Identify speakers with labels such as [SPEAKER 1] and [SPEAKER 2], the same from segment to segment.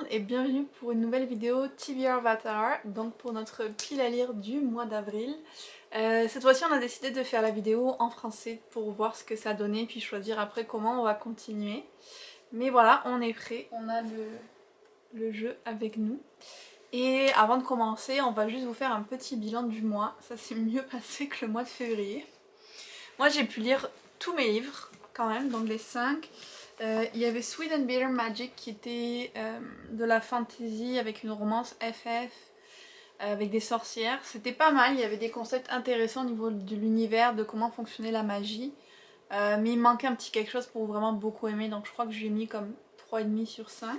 [SPEAKER 1] monde et bienvenue pour une nouvelle vidéo TBR Avatar, donc pour notre pile à lire du mois d'avril. Cette fois-ci on a décidé de faire la vidéo en français pour voir ce que ça donnait puis choisir après comment on va continuer. Mais voilà, on est prêt, on a le jeu avec nous. Et avant de commencer, on va juste vous faire un petit bilan du mois. Ça s'est mieux passé que le mois de février. Moi j'ai pu lire tous mes livres quand même, donc les 5. Il y avait Sweet and Bitter Magic qui était de la fantasy avec une romance FF avec des sorcières. C'était pas mal, il y avait des concepts intéressants au niveau de l'univers, de comment fonctionnait la magie. Mais il manquait un petit quelque chose pour vraiment beaucoup aimer, donc je crois que je lui ai mis comme 3,5 sur 5.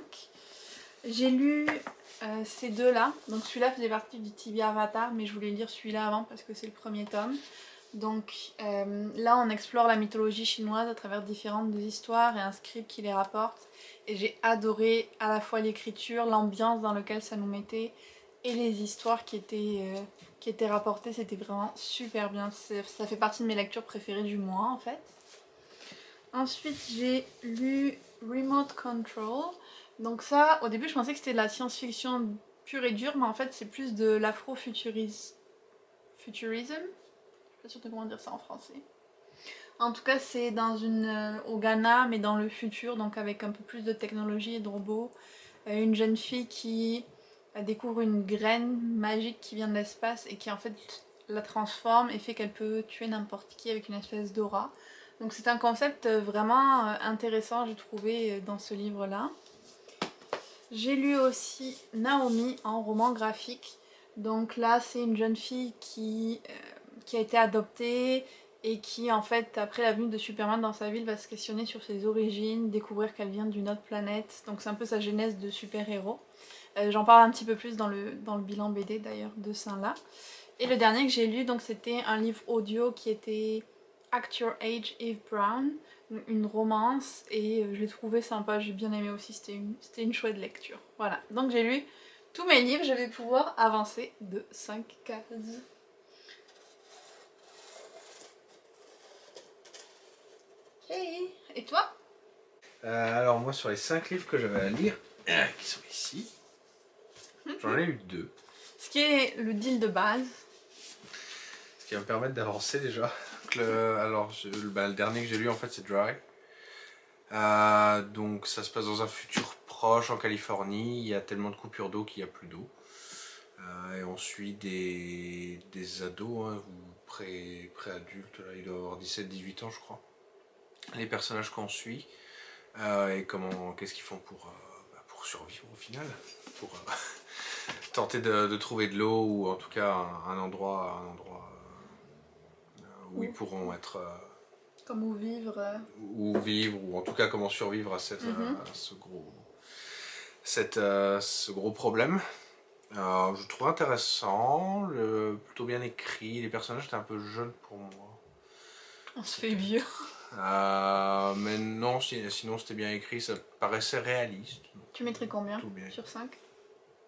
[SPEAKER 1] J'ai lu ces deux-là, donc celui-là faisait partie du TBR Avatar, mais je voulais lire celui-là avant parce que c'est le premier tome. Donc là on explore la mythologie chinoise à travers différentes histoires et un script qui les rapporte. Et j'ai adoré à la fois l'écriture, l'ambiance dans laquelle ça nous mettait et les histoires qui étaient rapportées, c'était vraiment super bien. Ça fait partie de mes lectures préférées du mois en fait. Ensuite j'ai lu Remote Control. Donc ça, au début je pensais que c'était de la science-fiction pure et dure, mais en fait c'est plus de l'afro-futurisme. Futurism, pas sûre de comment dire ça en français. En tout cas, c'est au Ghana, mais dans le futur, donc avec un peu plus de technologie et de robots. Une jeune fille qui découvre une graine magique qui vient de l'espace et qui en fait la transforme et fait qu'elle peut tuer n'importe qui avec une espèce d'aura. Donc c'est un concept vraiment intéressant, j'ai trouvé, dans ce livre-là. J'ai lu aussi Naomi en roman graphique. Donc là, c'est une jeune fille qui a été adoptée et qui, en fait, après la venue de Superman dans sa ville, va se questionner sur ses origines, découvrir qu'elle vient d'une autre planète. Donc c'est un peu sa genèse de super-héros. J'en parle un petit peu plus dans le bilan BD d'ailleurs de Saint-La. Et le dernier que j'ai lu, donc c'était un livre audio qui était Act Your Age, Eve Brown, une romance, et je l'ai trouvé sympa, j'ai bien aimé aussi, c'était une chouette lecture. Voilà, donc j'ai lu tous mes livres, je vais pouvoir avancer de 5 cases. Hey. Et toi?
[SPEAKER 2] Alors moi sur les 5 livres que j'avais à lire, qui sont ici, j'en ai eu 2.
[SPEAKER 1] Ce qui est le deal de base.
[SPEAKER 2] Ce qui va me permettre d'avancer déjà. Donc, le dernier que j'ai lu en fait c'est Dry. Donc ça se passe dans un futur proche en Californie, il y a tellement de coupures d'eau qu'il n'y a plus d'eau. Et on suit des ados, hein, ou pré-adultes, là, ils doivent avoir 17-18 ans je crois. Les personnages qu'on suit, et qu'est-ce qu'ils font pour survivre au final, pour tenter de trouver de l'eau ou en tout cas un endroit où ils pourront être,
[SPEAKER 1] comme où vivre.
[SPEAKER 2] où vivre, ou en tout cas comment survivre à ce gros problème. Je trouve intéressant, plutôt bien écrit, les personnages étaient un peu jeunes pour moi.
[SPEAKER 1] On se fait vieux.
[SPEAKER 2] Mais non, sinon c'était bien écrit, ça paraissait réaliste.
[SPEAKER 1] Tu mettrais combien
[SPEAKER 2] bien.
[SPEAKER 1] Sur 5?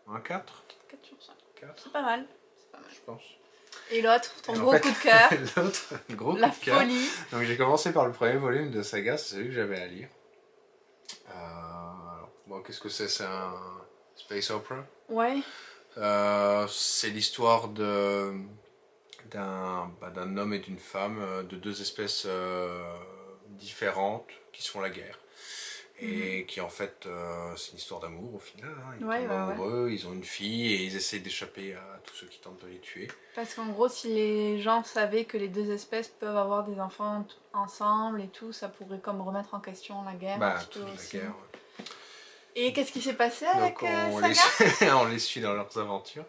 [SPEAKER 2] Un 4
[SPEAKER 1] 4 sur 5.
[SPEAKER 2] 4
[SPEAKER 1] C'est pas mal.
[SPEAKER 2] je pense.
[SPEAKER 1] Et l'autre, ton gros coup de cœur.
[SPEAKER 2] L'autre, gros coup
[SPEAKER 1] La
[SPEAKER 2] de cœur.
[SPEAKER 1] folie.
[SPEAKER 2] Donc j'ai commencé par le premier volume de Saga, c'est celui que j'avais à lire. Bon, qu'est-ce que c'est? C'est un space opera.
[SPEAKER 1] Ouais.
[SPEAKER 2] C'est l'histoire d'un homme et d'une femme, de deux espèces différentes qui se font la guerre. Et qui en fait, c'est une histoire d'amour au final, hein. Ils tombent amoureux, ils ont une fille et ils essayent d'échapper à tous ceux qui tentent de les tuer.
[SPEAKER 1] Parce qu'en gros, si les gens savaient que les deux espèces peuvent avoir des enfants ensemble et tout, ça pourrait comme remettre en question la guerre un petit peu aussi. La guerre, ouais. Et qu'est-ce qui s'est passé avec Saga?
[SPEAKER 2] On les suit dans leurs aventures.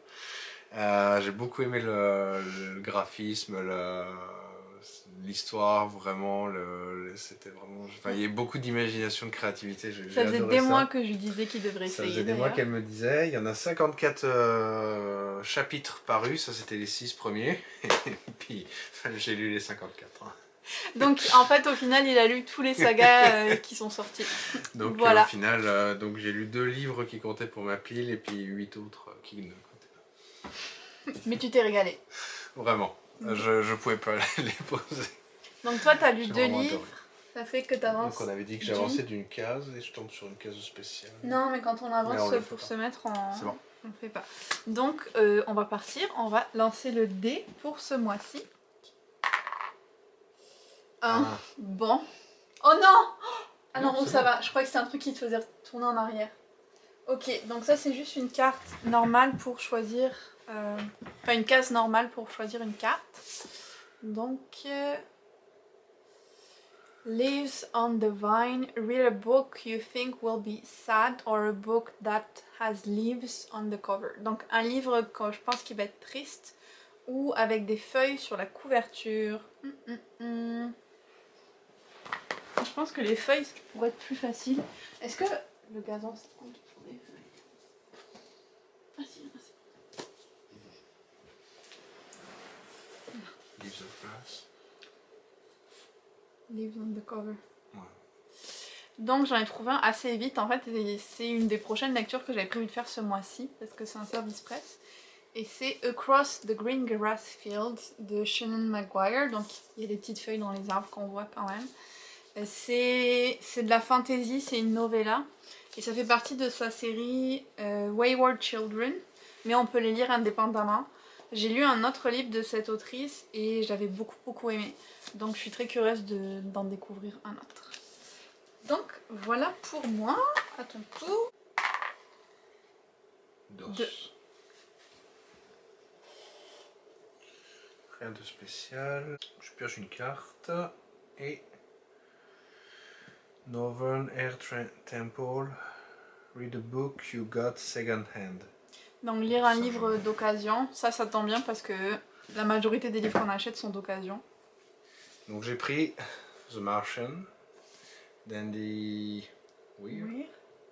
[SPEAKER 2] J'ai beaucoup aimé le graphisme, l'histoire, vraiment, c'était vraiment... Enfin, il y a beaucoup d'imagination, de créativité.
[SPEAKER 1] Ça faisait des mois que je lui disais qu'il devrait essayer.
[SPEAKER 2] Ça faisait des mois qu'elle me disait. Il y en a 54 chapitres parus, ça c'était les 6 premiers. Et puis j'ai lu les 54. Hein.
[SPEAKER 1] Donc en fait au final il a lu tous les sagas qui sont sortis.
[SPEAKER 2] Donc voilà. Au final, donc j'ai lu 2 livres qui comptaient pour ma pile et puis 8 autres qui ne comptaient pas.
[SPEAKER 1] Mais tu t'es régalé.
[SPEAKER 2] Vraiment. Je pouvais pas les poser.
[SPEAKER 1] Donc toi t'as lu 2 livres, Ça fait que tu avances.
[SPEAKER 2] Donc on avait dit que j'avançais d'une case et je tombe sur une case spéciale.
[SPEAKER 1] Non, mais quand on avance
[SPEAKER 2] Mais on le fait
[SPEAKER 1] pour
[SPEAKER 2] pas.
[SPEAKER 1] se mettre en...
[SPEAKER 2] C'est bon.
[SPEAKER 1] On le fait pas. Donc on va partir, on va lancer le dé pour ce mois-ci.
[SPEAKER 2] Ah.
[SPEAKER 1] Bon. Oh non! Ah non,
[SPEAKER 2] Non,
[SPEAKER 1] oh,
[SPEAKER 2] c'est
[SPEAKER 1] ça
[SPEAKER 2] bon.
[SPEAKER 1] va, je crois que c'est un truc qui te faisait tourner en arrière. Ok, donc ça c'est juste une carte normale pour choisir... Enfin une case normale pour choisir une carte. Donc... Leaves on the vine, read a book you think will be sad or a book that has leaves on the cover. Donc un livre que je pense qu'il va être triste ou avec des feuilles sur la couverture. Je pense que les feuilles pourraient être plus faciles. Est-ce que le gazon ça compte pour des feuilles? Ah si, merci.
[SPEAKER 2] Leaves of grass.
[SPEAKER 1] Leaves on the cover.
[SPEAKER 2] Ouais.
[SPEAKER 1] Donc j'en ai trouvé un assez vite en fait, et c'est une des prochaines lectures que j'avais prévu de faire ce mois-ci parce que c'est un service presse. Et c'est Across the Green Grass Fields de Shannon Maguire, donc il y a des petites feuilles dans les arbres qu'on voit quand même. C'est de la fantasy, c'est une novella et ça fait partie de sa série Wayward Children, mais on peut les lire indépendamment. J'ai lu un autre livre de cette autrice et j'avais beaucoup aimé, donc je suis très curieuse d'en découvrir un autre. Donc voilà pour moi, à ton tour.
[SPEAKER 2] Dos. Rien de spécial. Je pioche une carte et Northern Air Temple. Read a book you got second hand.
[SPEAKER 1] Donc lire un livre d'occasion, ça tombe bien parce que la majorité des livres qu'on achète sont d'occasion.
[SPEAKER 2] Donc j'ai pris The Martian, d'Andy Weir.
[SPEAKER 1] Oui.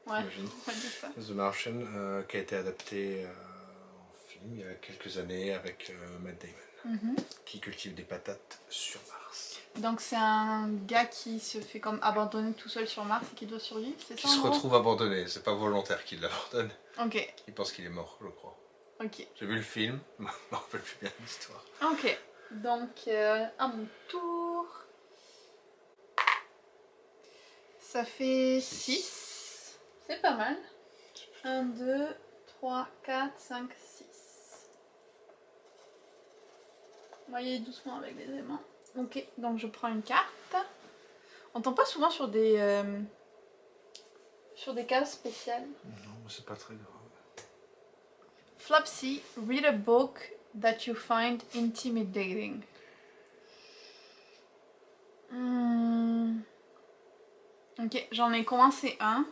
[SPEAKER 1] Ouais,
[SPEAKER 2] J'imagine.
[SPEAKER 1] on va dire ça.
[SPEAKER 2] The Martian, qui a été adapté en film il y a quelques années avec Matt Damon, qui cultive des patates sur Mars.
[SPEAKER 1] Donc c'est un gars qui se fait comme abandonner tout seul sur Mars et qui doit survivre, c'est ça?
[SPEAKER 2] Qui se retrouve abandonné, c'est pas volontaire qu'il l'abandonne.
[SPEAKER 1] Ok,
[SPEAKER 2] Il pense qu'il est mort, je crois.
[SPEAKER 1] ok.
[SPEAKER 2] J'ai vu le film, je me rappelle plus bien l'histoire.
[SPEAKER 1] Ok, donc à mon tour. Ça fait 6. C'est pas mal. 1, 2, 3, 4, 5, 6. On va y aller doucement avec les aimants. Ok, donc je prends une carte. On tombe pas souvent sur des cases spéciales.
[SPEAKER 2] Non, mais c'est pas très grave.
[SPEAKER 1] Flopsy, read a book that you find intimidating. Ok, j'en ai commencé un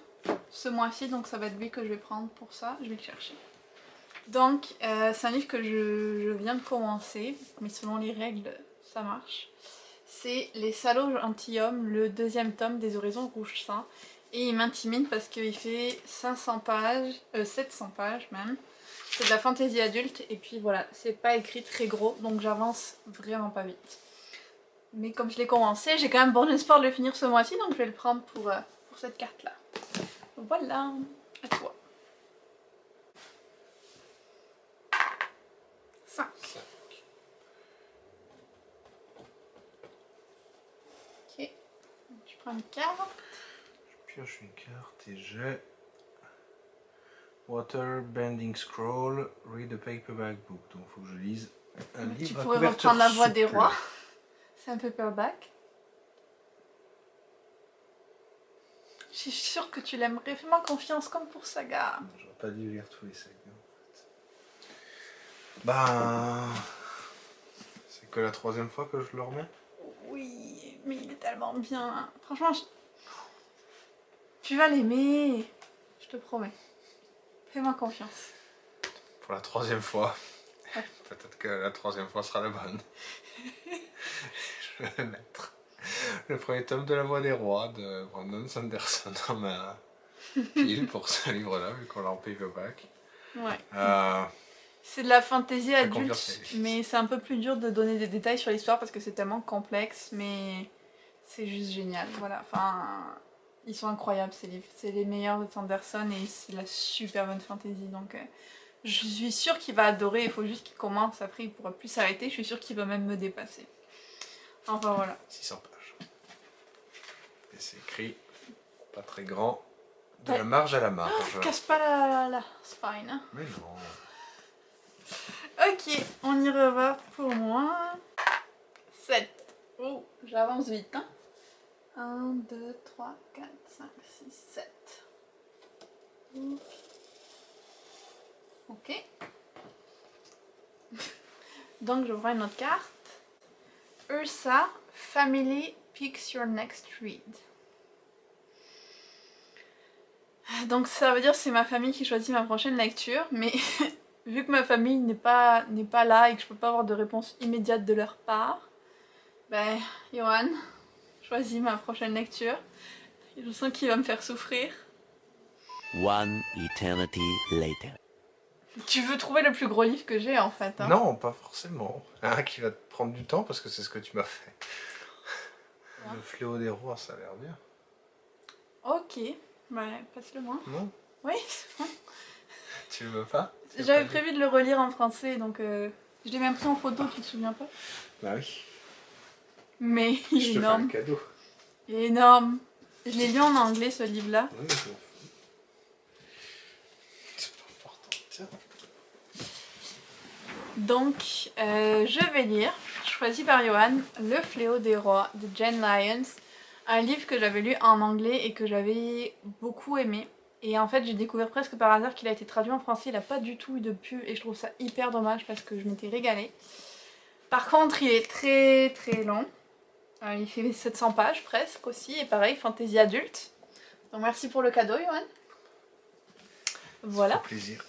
[SPEAKER 1] ce mois-ci, donc ça va être lui que je vais prendre pour ça. Je vais le chercher. Donc, c'est un livre que je viens de commencer, mais selon les règles, ça marche. C'est Les Salauds Gentilshommes, le 2e tome des Horizons Rouge Sang. Et il m'intimide parce qu'il fait 500 pages, 700 pages même. C'est de la fantaisie adulte et puis voilà, c'est pas écrit très gros, donc j'avance vraiment pas vite. Mais comme je l'ai commencé, j'ai quand même bon espoir de le finir ce mois-ci, donc je vais le prendre pour cette carte-là. Voilà, à toi. 5. Ok, tu prends une carte.
[SPEAKER 2] Je pioche une carte et j'ai Water Bending Scroll, Read a Paperback Book. Donc il faut que je lise un livre.
[SPEAKER 1] Tu
[SPEAKER 2] à
[SPEAKER 1] pourrais
[SPEAKER 2] couverture
[SPEAKER 1] reprendre La Voix des
[SPEAKER 2] souple.
[SPEAKER 1] Rois. C'est un paperback. Je suis sûre que tu l'aimerais. Fais-moi confiance comme pour Saga.
[SPEAKER 2] J'aurais pas dû lire tous les sagas en fait. Ben. C'est que la 3e fois que je le remets.
[SPEAKER 1] Oui, mais il est tellement bien. Franchement, tu vas l'aimer. Je te promets. Fais-moi confiance.
[SPEAKER 2] Pour la 3e fois. Peut-être que la 3e fois sera la bonne. Je vais mettre le premier tome de La Voix des Rois de Brandon Sanderson dans ma pile pour ce livre-là, vu qu'on l'a en paperback.
[SPEAKER 1] Ouais.
[SPEAKER 2] Euh,
[SPEAKER 1] C'est de la fantaisie
[SPEAKER 2] Fais
[SPEAKER 1] adulte,
[SPEAKER 2] confiance à Elise.
[SPEAKER 1] mais c'est un peu plus dur de donner des détails sur l'histoire parce que c'est tellement complexe, mais c'est juste génial. Voilà, enfin, ils sont incroyables ces livres. C'est les meilleurs de Sanderson et c'est de la super bonne fantaisie. Donc, je suis sûre qu'il va adorer. Il faut juste qu'il commence. Après, il pourra plus s'arrêter. Je suis sûre qu'il va même me dépasser. Enfin voilà.
[SPEAKER 2] 600 pages. c'est écrit, pas très grand, de
[SPEAKER 1] Ouais.
[SPEAKER 2] la marge à la marge.
[SPEAKER 1] Casse pas la spine. Hein.
[SPEAKER 2] Mais non.
[SPEAKER 1] Ok, on y revoit pour moi. 7. Oh, j'avance vite. Hein. 1, 2, 3, 4, 5, 6, 7. Ok. Donc, je vois une autre carte. Ursa, Family picks your next read. Donc, ça veut dire que c'est ma famille qui choisit ma prochaine lecture, mais vu que ma famille n'est pas là et que je peux pas avoir de réponse immédiate de leur part, ben, Johan, choisis ma prochaine lecture. Je sens qu'il va me faire souffrir.
[SPEAKER 3] One eternity later.
[SPEAKER 1] Tu veux trouver le plus gros livre que j'ai en fait. Hein.
[SPEAKER 2] Non, pas forcément. Un qui va te prendre du temps parce que c'est ce que tu m'as fait.
[SPEAKER 1] Ouais.
[SPEAKER 2] Le fléau des rois, ça a l'air bien.
[SPEAKER 1] Ok, bah passe-le moi.
[SPEAKER 2] Non?
[SPEAKER 1] Oui, c'est bon.
[SPEAKER 2] Tu le veux pas?
[SPEAKER 1] J'avais prévu de le relire en français, donc je l'ai même pris en photo, tu te souviens pas?
[SPEAKER 2] Bah oui.
[SPEAKER 1] Mais il
[SPEAKER 2] Je
[SPEAKER 1] est
[SPEAKER 2] te fais un
[SPEAKER 1] énorme.
[SPEAKER 2] cadeau.
[SPEAKER 1] Il est énorme. Je l'ai lu en anglais ce livre-là.
[SPEAKER 2] Oui, je m'en fous. C'est pas important. Tiens.
[SPEAKER 1] Donc, je vais lire, choisi par Johan, Le Fléau des Rois de Jane Lyons. Un livre que j'avais lu en anglais et que j'avais beaucoup aimé. Et en fait, j'ai découvert presque par hasard qu'il a été traduit en français. Il n'a pas du tout eu de pub et je trouve ça hyper dommage parce que je m'étais régalée. Par contre, il est très très long. Il fait 700 pages presque aussi. Et pareil, fantasy adulte. Donc merci pour le cadeau, Johan. Voilà.
[SPEAKER 2] Ça fait plaisir.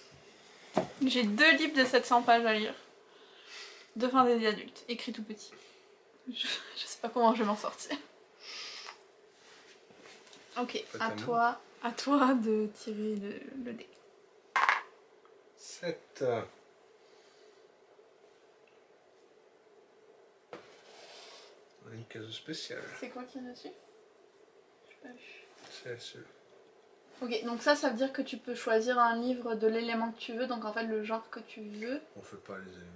[SPEAKER 1] J'ai 2 livres de 700 pages à lire. De fantasy adulte, écrit tout petit. Je sais pas comment je vais m'en sortir. Ok, à toi de tirer le dé.
[SPEAKER 2] 7. On a une case spéciale.
[SPEAKER 1] C'est quoi qu'il y a dessus? Je pas vu.
[SPEAKER 2] C'est celui.
[SPEAKER 1] Ok, donc ça veut dire que tu peux choisir un livre de l'élément que tu veux, donc en fait le genre que tu veux.
[SPEAKER 2] On fait pas les éléments.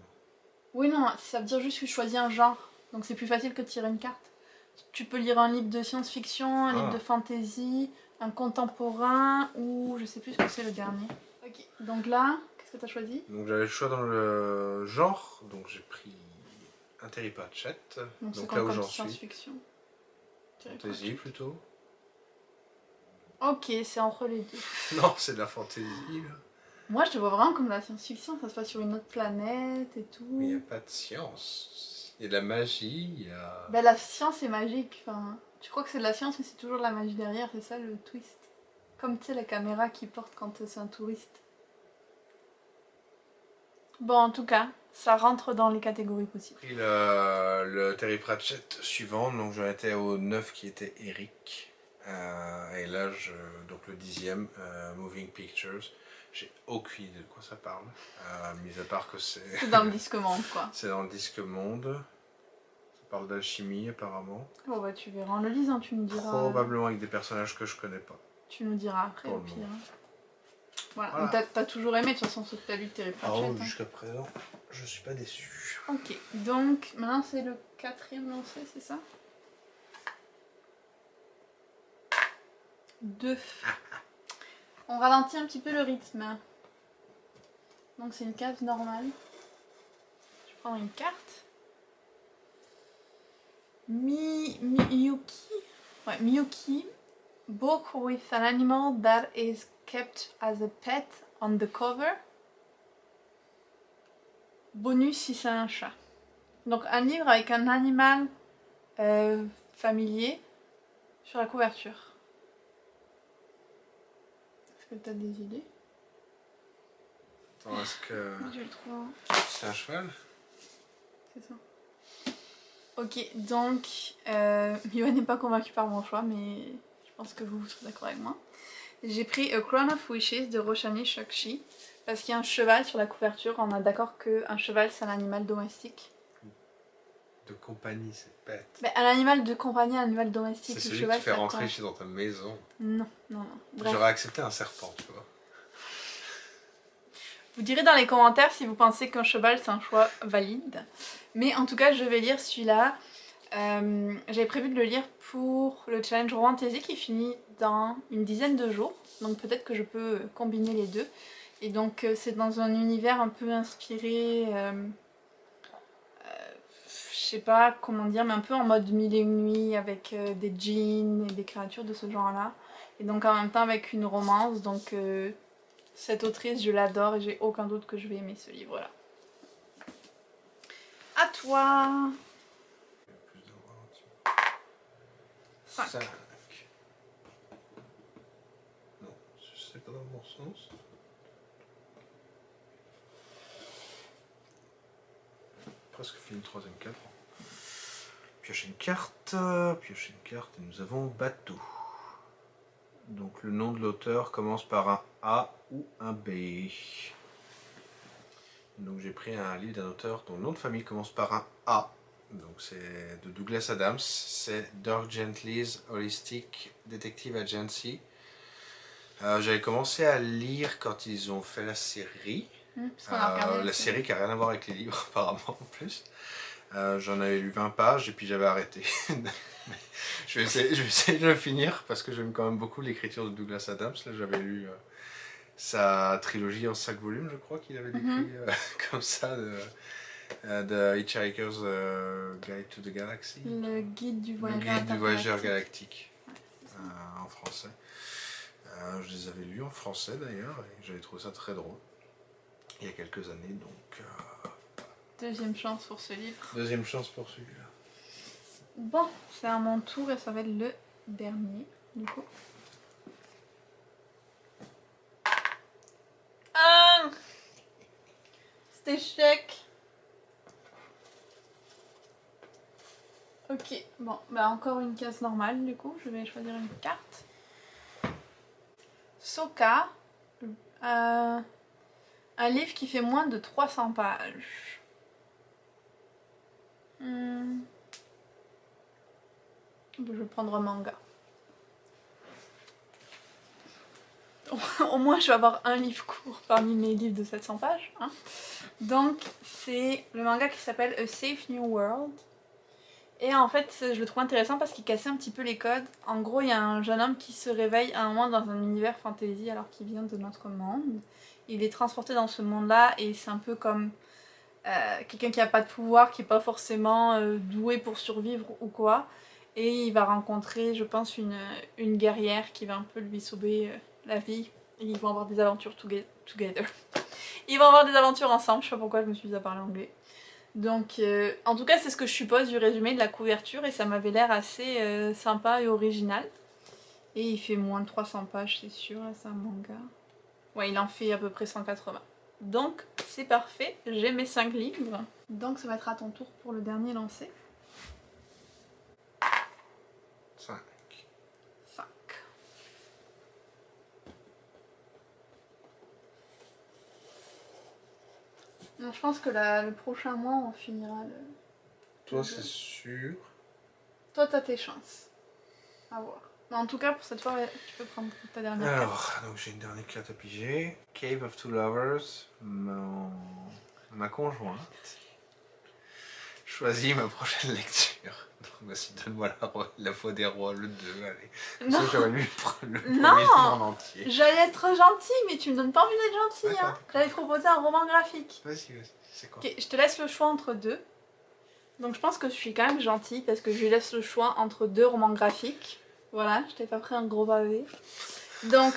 [SPEAKER 1] Oui, non, ça veut dire juste que tu choisis un genre. Donc c'est plus facile que de tirer une carte. Tu peux lire un livre de science-fiction, un livre de fantasy, un contemporain ou je sais plus ce que c'est le dernier. Ok, donc là, qu'est-ce que tu as choisi?
[SPEAKER 2] Donc j'avais le choix dans le genre, donc j'ai pris un Terry Pratchett.
[SPEAKER 1] Donc c'est
[SPEAKER 2] Donc là où
[SPEAKER 1] comme
[SPEAKER 2] j'en suis.
[SPEAKER 1] science-fiction.
[SPEAKER 2] Fantasy plutôt.
[SPEAKER 1] Ok, c'est entre les deux.
[SPEAKER 2] Non, c'est de la fantasy là.
[SPEAKER 1] Moi je te vois vraiment comme de la science-fiction, ça se passe sur une autre planète et tout.
[SPEAKER 2] Mais il n'y a pas de science. Il y a de la magie, il y a...
[SPEAKER 1] Ben, la science est magique, enfin, tu crois que c'est de la science mais c'est toujours de la magie derrière, c'est ça le twist. Comme tu sais la caméra qui porte quand c'est un touriste. Bon en tout cas, ça rentre dans les catégories possibles.
[SPEAKER 2] J'ai pris le Terry Pratchett suivant, donc j'en étais au 9 qui était Eric. Et là, donc le 10e, Moving Pictures. J'ai aucune idée de quoi ça parle, mis à part que c'est...
[SPEAKER 1] C'est dans le disque monde quoi.
[SPEAKER 2] C'est dans le disque monde. Ça parle d'alchimie apparemment.
[SPEAKER 1] Bon bah tu verras en le lisant, tu nous diras.
[SPEAKER 2] Probablement avec des personnages que je connais pas.
[SPEAKER 1] Tu nous diras après
[SPEAKER 2] Pour
[SPEAKER 1] au
[SPEAKER 2] le
[SPEAKER 1] pire.
[SPEAKER 2] moment.
[SPEAKER 1] Voilà,
[SPEAKER 2] Voilà.
[SPEAKER 1] donc t'as toujours aimé de toute façon ce que t'as lu de Terry Pratchett. Hein.
[SPEAKER 2] Jusqu'à présent, je suis pas déçu.
[SPEAKER 1] Ok, donc maintenant c'est le 4e lancé, c'est ça? 2. On ralentit un petit peu le rythme. Donc c'est une case normale. Je prends une carte. Miyuki. Ouais, Miyuki. Book with an animal that is kept as a pet on the cover. Bonus si c'est un chat. Donc un livre avec un animal familier sur la couverture. Est-ce que tu as des idées?
[SPEAKER 2] Attends, est-ce que
[SPEAKER 1] Je le trouve.
[SPEAKER 2] c'est un cheval?
[SPEAKER 1] C'est ça. Ok, donc Yoann n'est pas convaincu par mon choix, mais je pense que vous serez d'accord avec moi. J'ai pris A Crown of Wishes de Roshani Chokshi parce qu'il y a un cheval sur la couverture. On est d'accord qu'un cheval c'est un animal domestique.
[SPEAKER 2] De compagnie, c'est bête.
[SPEAKER 1] Mais un animal de compagnie, un animal domestique.
[SPEAKER 2] C'est
[SPEAKER 1] le
[SPEAKER 2] celui
[SPEAKER 1] cheval,
[SPEAKER 2] que tu fais
[SPEAKER 1] ça
[SPEAKER 2] rentrer
[SPEAKER 1] compte.
[SPEAKER 2] dans ta maison.
[SPEAKER 1] Non, non, non. Bref.
[SPEAKER 2] J'aurais accepté un serpent, tu vois.
[SPEAKER 1] Vous direz dans les commentaires si vous pensez qu'un cheval c'est un choix valide. Mais en tout cas, je vais lire celui-là. J'avais prévu de le lire pour le challenge Romantaisie qui finit dans une dizaine de jours. Donc peut-être que je peux combiner les deux. Et donc c'est dans un univers un peu inspiré, je sais pas comment dire, mais un peu en mode mille et une nuits avec des djinns et des créatures de ce genre-là. Et donc en même temps avec une romance. Donc cette autrice, je l'adore et j'ai aucun doute que je vais aimer ce livre-là. À toi!
[SPEAKER 2] Plus d'endroits.
[SPEAKER 1] 5.
[SPEAKER 2] 5. Non, c'est pas dans le bon sens. Presque fini le troisième cadre. Piocher une carte, et nous avons bateau. Donc le nom de l'auteur commence par un A ou un B. Donc j'ai pris un livre d'un auteur dont le nom de famille commence par un A. Donc c'est de Douglas Adams, c'est Dirk Gently's Holistic Detective Agency. J'avais commencé à lire quand ils ont fait la série. La série qui n'a rien à voir avec les livres apparemment en plus. J'en avais lu 20 pages et puis j'avais arrêté. je vais essayer de le finir parce que j'aime quand même beaucoup l'écriture de Douglas Adams. Là j'avais lu sa trilogie en 5 volumes, je crois qu'il avait décrit comme ça, de Hitchhiker's Guide to the Galaxy.
[SPEAKER 1] Le guide du
[SPEAKER 2] voyageur galactique, en français. Je les avais lus en français d'ailleurs et j'avais trouvé ça très drôle il y a quelques années, donc...
[SPEAKER 1] Deuxième chance pour ce livre.
[SPEAKER 2] Deuxième chance pour celui-là.
[SPEAKER 1] Bon, c'est à mon tour et ça va être le dernier, du coup. Ah! Cet échec. Ok, bon, bah encore une case normale, du coup. Je vais choisir une carte. Soka. Un livre qui fait moins de 300 pages. Je vais prendre un manga. Au moins je vais avoir un livre court parmi mes livres de 700 pages. Hein. Donc c'est le manga qui s'appelle A Safe New World. Et en fait je le trouve intéressant parce qu'il cassait un petit peu les codes. En gros il y a un jeune homme qui se réveille à un moment dans un univers fantasy alors qu'il vient de notre monde. Il est transporté dans ce monde là et c'est un peu comme quelqu'un qui n'a pas de pouvoir, qui n'est pas forcément doué pour survivre ou quoi. Et il va rencontrer, je pense, une guerrière qui va un peu lui sauver la vie. Et ils vont avoir des aventures together. Ils vont avoir des aventures ensemble, je sais pas pourquoi je me suis mise à parler anglais. Donc, en tout cas, c'est ce que je suppose du résumé de la couverture et ça m'avait l'air assez sympa et original. Et il fait moins de 300 pages, c'est sûr, là, c'est un manga. Ouais, il en fait à peu près 180. Donc, c'est parfait, j'ai mes 5 livres. Donc, ça va être à ton tour pour le dernier lancé.
[SPEAKER 2] 5.
[SPEAKER 1] 5. Donc, je pense que le prochain mois, on finira le...
[SPEAKER 2] Toi, c'est sûr.
[SPEAKER 1] Toi, t'as tes chances. À voir. Mais en tout cas, pour cette fois, tu peux prendre ta dernière carte.
[SPEAKER 2] Alors, donc j'ai une dernière carte à piger. Cave of Two Lovers, ma conjointe choisit ma prochaine lecture. Donc voici, donne-moi la foi des rois, le 2, allez.
[SPEAKER 1] Non.
[SPEAKER 2] J'aurais lu le premier
[SPEAKER 1] Non.
[SPEAKER 2] livre en entier.
[SPEAKER 1] J'allais être gentille, mais tu me donnes pas envie d'être gentille.
[SPEAKER 2] D'accord,
[SPEAKER 1] Hein. J'allais te proposer un roman graphique.
[SPEAKER 2] Vas-y, c'est quoi?
[SPEAKER 1] Ok, je te laisse le choix entre deux. Donc je pense que je suis quand même gentille parce que je lui laisse le choix entre 2 romans graphiques. Voilà, je t'ai pas pris un gros pavé. Donc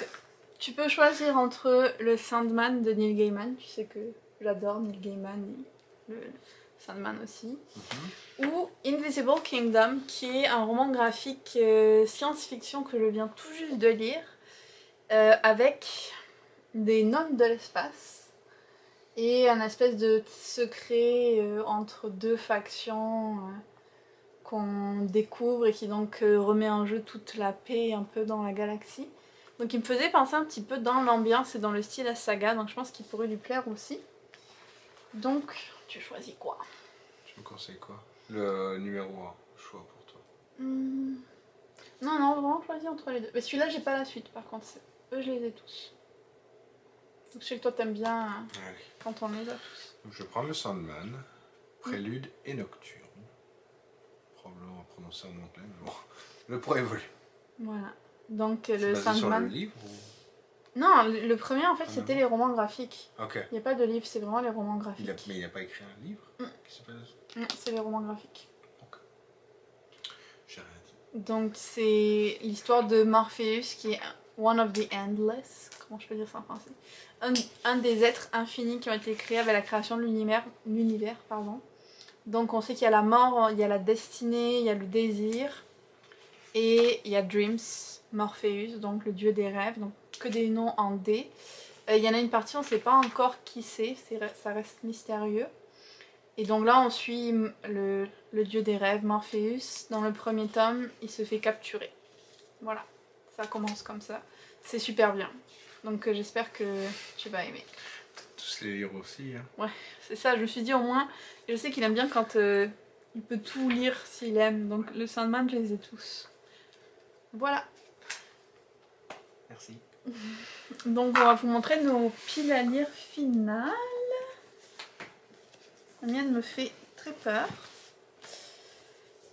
[SPEAKER 1] tu peux choisir entre le Sandman de Neil Gaiman, tu sais que j'adore Neil Gaiman et le Sandman aussi. Ou Invisible Kingdom, qui est un roman graphique science-fiction que je viens tout juste de lire, avec des nonnes de l'espace et un espèce de secret entre 2 factions qu'on découvre et qui donc remet en jeu toute la paix un peu dans la galaxie. Donc il me faisait penser un petit peu dans l'ambiance et dans le style à saga, donc je pense qu'il pourrait lui plaire aussi. Donc tu choisis quoi?
[SPEAKER 2] Tu me conseilles quoi? Le numéro 1, choix pour toi.
[SPEAKER 1] Non, vraiment choisir entre les deux. Mais celui-là, j'ai pas la suite par contre. Eux, je les ai tous. Donc je sais que toi, t'aimes bien quand on les a tous.
[SPEAKER 2] Donc, je vais prendre le Sandman, Prélude et Nocturne. Probablement prononcer en anglais, mais bon. Le premier volume.
[SPEAKER 1] Voilà. Donc
[SPEAKER 2] C'est
[SPEAKER 1] le
[SPEAKER 2] basé sur le
[SPEAKER 1] Sandman.
[SPEAKER 2] livre ou...
[SPEAKER 1] Non, le premier en fait
[SPEAKER 2] Ah,
[SPEAKER 1] c'était
[SPEAKER 2] non.
[SPEAKER 1] les romans graphiques.
[SPEAKER 2] Ok.
[SPEAKER 1] Il n'y a pas de livre, c'est vraiment les romans graphiques.
[SPEAKER 2] Mais il n'a pas écrit un livre qui s'appelle...
[SPEAKER 1] C'est les romans graphiques.
[SPEAKER 2] Ok. J'ai rien dit.
[SPEAKER 1] Donc c'est l'histoire de Morpheus qui est one of the endless, comment je peux dire ça en français, un des êtres infinis qui ont été créés avec la création de l'univers. Donc on sait qu'il y a la mort, il y a la destinée, il y a le désir, et il y a Dreams, Morpheus, donc le dieu des rêves, donc que des noms en D. Il y en a une partie, on ne sait pas encore qui c'est, ça reste mystérieux. Et donc là on suit le dieu des rêves, Morpheus. Dans le premier tome, il se fait capturer. Voilà, ça commence comme ça. C'est super bien. Donc j'espère que tu vas aimer.
[SPEAKER 2] Tous les lire aussi. Hein.
[SPEAKER 1] Ouais, c'est ça, je me suis dit au moins, je sais qu'il aime bien quand il peut tout lire s'il aime. Donc le Sandman, je les ai tous. Voilà.
[SPEAKER 2] Merci.
[SPEAKER 1] Donc on va vous montrer nos piles à lire finales. La mienne me fait très peur.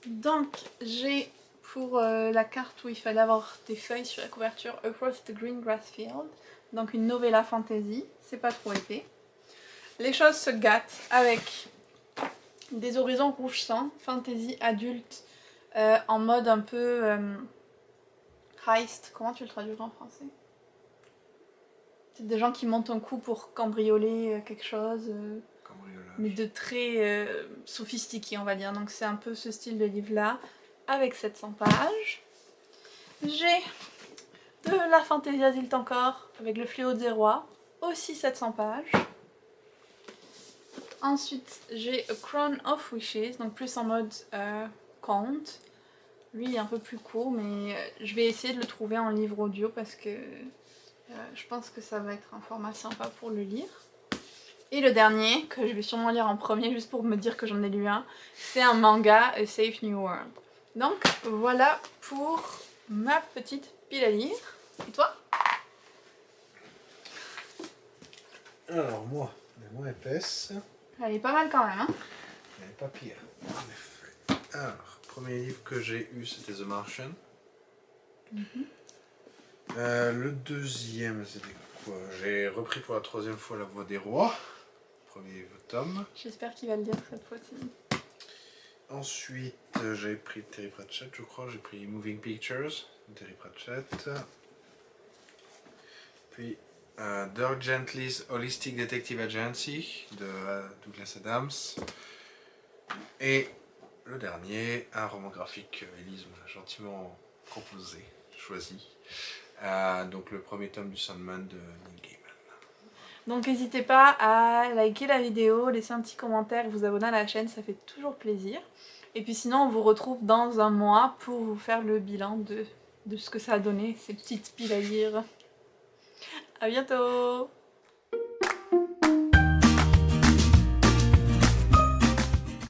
[SPEAKER 1] Donc j'ai pour la carte où il fallait avoir des feuilles sur la couverture Across the Green Grass Field. Donc une novella fantasy, c'est pas trop épais. Les choses se gâtent avec des horizons rouge sang, fantasy adulte, en mode un peu heist. Comment tu le traduis en français? C'est des gens qui montent un coup pour cambrioler quelque chose, mais de très sophistiqué on va dire. Donc c'est un peu ce style de livre là, avec 700 pages. J'ai de la fantasy adulte encore, avec le fléau des rois, aussi 700 pages. Ensuite, j'ai A Crown of Wishes, donc plus en mode conte. Lui, il est un peu plus court, mais je vais essayer de le trouver en livre audio parce que je pense que ça va être un format sympa pour le lire. Et le dernier, que je vais sûrement lire en premier juste pour me dire que j'en ai lu un, c'est un manga, A Safe New World. Donc voilà pour ma petite pile à lire. Et toi?
[SPEAKER 2] Alors moi, elle est moins épaisse.
[SPEAKER 1] Elle est pas mal quand même, hein?
[SPEAKER 2] Elle n'est pas pire, en effet. Alors, premier livre que j'ai eu, c'était The Martian. Le deuxième, c'était quoi? J'ai repris pour la troisième fois La Voix des Rois. Premier tome.
[SPEAKER 1] J'espère qu'il va le lire cette fois-ci.
[SPEAKER 2] Ensuite, j'ai pris Terry Pratchett, je crois. J'ai pris Moving Pictures de Terry Pratchett. Puis Dirk Gently's Holistic Detective Agency de Douglas Adams. Et le dernier, un roman graphique, Élise m'a gentiment proposé, choisi. Donc le premier tome du Sandman de Neil Gaiman.
[SPEAKER 1] Donc n'hésitez pas à liker la vidéo, laisser un petit commentaire et vous abonner à la chaîne, ça fait toujours plaisir. Et puis sinon on vous retrouve dans un mois pour vous faire le bilan de ce que ça a donné, ces petites piles à lire. A bientôt!